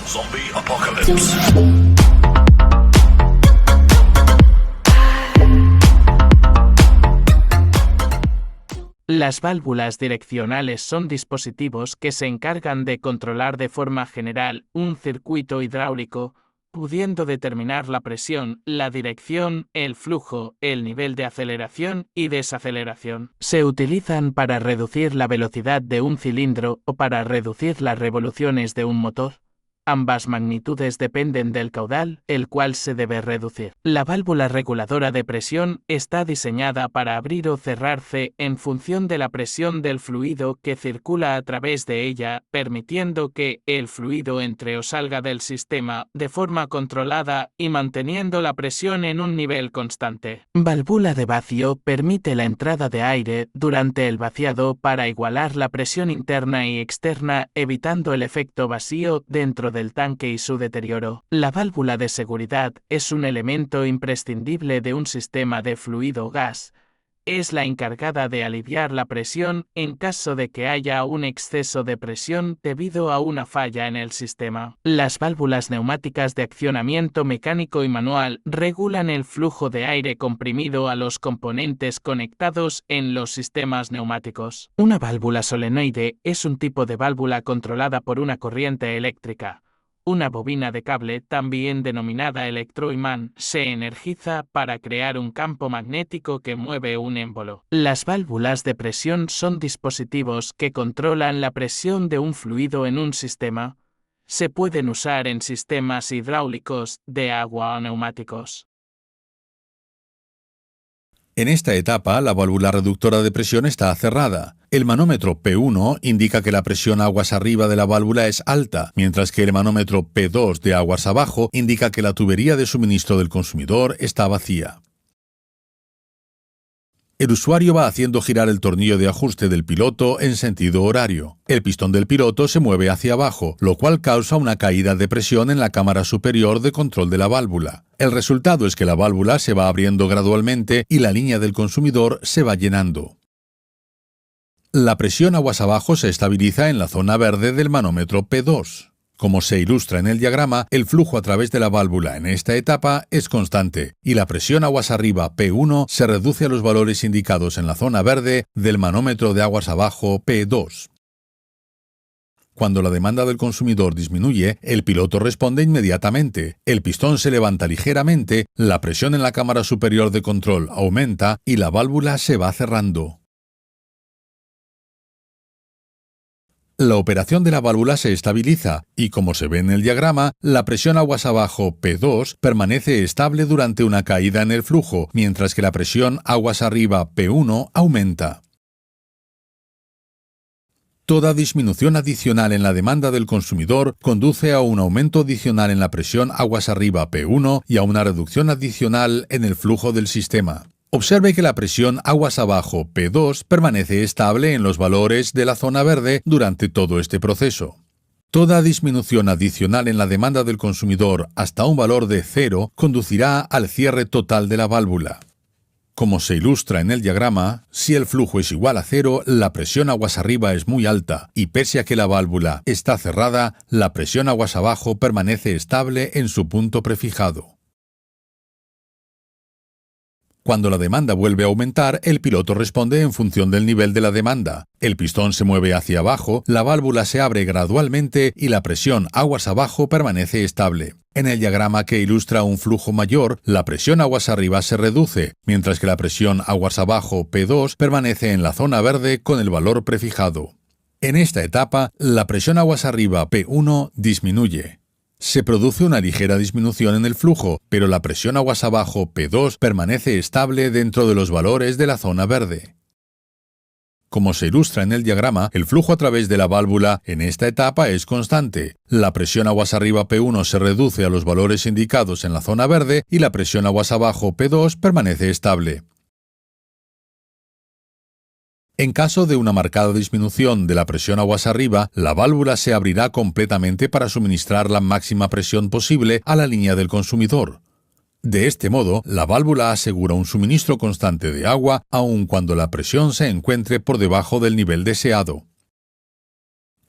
Zombie Apocalypse. Las válvulas direccionales son dispositivos que se encargan de controlar de forma general un circuito hidráulico, pudiendo determinar la presión, la dirección, el flujo, el nivel de aceleración y desaceleración. Se utilizan para reducir la velocidad de un cilindro o para reducir las revoluciones de un motor. Ambas magnitudes dependen del caudal, el cual se debe reducir. La válvula reguladora de presión está diseñada para abrir o cerrarse en función de la presión del fluido que circula a través de ella, permitiendo que el fluido entre o salga del sistema de forma controlada y manteniendo la presión en un nivel constante. Válvula de vacío permite la entrada de aire durante el vaciado para igualar la presión interna y externa, evitando el efecto vacío dentro del tanque y su deterioro. La válvula de seguridad es un elemento imprescindible de un sistema de fluido o gas. Es la encargada de aliviar la presión en caso de que haya un exceso de presión debido a una falla en el sistema. Las válvulas neumáticas de accionamiento mecánico y manual regulan el flujo de aire comprimido a los componentes conectados en los sistemas neumáticos. Una válvula solenoide es un tipo de válvula controlada por una corriente eléctrica. Una bobina de cable, también denominada electroimán, se energiza para crear un campo magnético que mueve un émbolo. Las válvulas de presión son dispositivos que controlan la presión de un fluido en un sistema. Se pueden usar en sistemas hidráulicos, de agua o neumáticos. En esta etapa, la válvula reductora de presión está cerrada. El manómetro P1 indica que la presión aguas arriba de la válvula es alta, mientras que el manómetro P2 de aguas abajo indica que la tubería de suministro del consumidor está vacía. El usuario va haciendo girar el tornillo de ajuste del piloto en sentido horario. El pistón del piloto se mueve hacia abajo, lo cual causa una caída de presión en la cámara superior de control de la válvula. El resultado es que la válvula se va abriendo gradualmente y la línea del consumidor se va llenando. La presión aguas abajo se estabiliza en la zona verde del manómetro P2. Como se ilustra en el diagrama, el flujo a través de la válvula en esta etapa es constante y la presión aguas arriba P1 se reduce a los valores indicados en la zona verde del manómetro de aguas abajo P2. Cuando la demanda del consumidor disminuye, el piloto responde inmediatamente, el pistón se levanta ligeramente, la presión en la cámara superior de control aumenta y la válvula se va cerrando. La operación de la válvula se estabiliza y, como se ve en el diagrama, la presión aguas abajo P2 permanece estable durante una caída en el flujo, mientras que la presión aguas arriba P1 aumenta. Toda disminución adicional en la demanda del consumidor conduce a un aumento adicional en la presión aguas arriba P1 y a una reducción adicional en el flujo del sistema. Observe que la presión aguas abajo P2 permanece estable en los valores de la zona verde durante todo este proceso. Toda disminución adicional en la demanda del consumidor hasta un valor de 0 conducirá al cierre total de la válvula. Como se ilustra en el diagrama, si el flujo es igual a 0, la presión aguas arriba es muy alta y pese a que la válvula está cerrada, la presión aguas abajo permanece estable en su punto prefijado. Cuando la demanda vuelve a aumentar, el piloto responde en función del nivel de la demanda. El pistón se mueve hacia abajo, la válvula se abre gradualmente y la presión aguas abajo permanece estable. En el diagrama que ilustra un flujo mayor, la presión aguas arriba se reduce, mientras que la presión aguas abajo P2 permanece en la zona verde con el valor prefijado. En esta etapa, la presión aguas arriba P1 disminuye. Se produce una ligera disminución en el flujo, pero la presión aguas abajo P2 permanece estable dentro de los valores de la zona verde. Como se ilustra en el diagrama, el flujo a través de la válvula en esta etapa es constante. La presión aguas arriba P1 se reduce a los valores indicados en la zona verde y la presión aguas abajo P2 permanece estable. En caso de una marcada disminución de la presión aguas arriba, la válvula se abrirá completamente para suministrar la máxima presión posible a la línea del consumidor. De este modo, la válvula asegura un suministro constante de agua aun cuando la presión se encuentre por debajo del nivel deseado.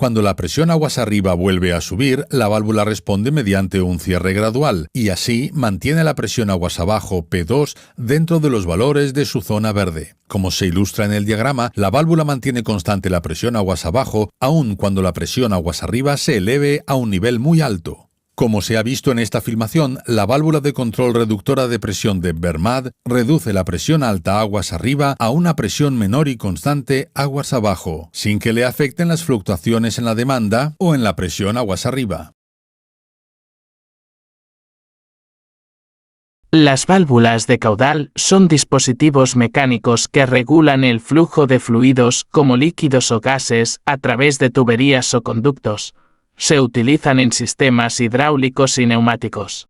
Cuando la presión aguas arriba vuelve a subir, la válvula responde mediante un cierre gradual y así mantiene la presión aguas abajo P2 dentro de los valores de su zona verde. Como se ilustra en el diagrama, la válvula mantiene constante la presión aguas abajo aun cuando la presión aguas arriba se eleve a un nivel muy alto. Como se ha visto en esta filmación, la válvula de control reductora de presión de Vermad reduce la presión alta aguas arriba a una presión menor y constante aguas abajo, sin que le afecten las fluctuaciones en la demanda o en la presión aguas arriba. Las válvulas de caudal son dispositivos mecánicos que regulan el flujo de fluidos como líquidos o gases a través de tuberías o conductos. Se utilizan en sistemas hidráulicos y neumáticos.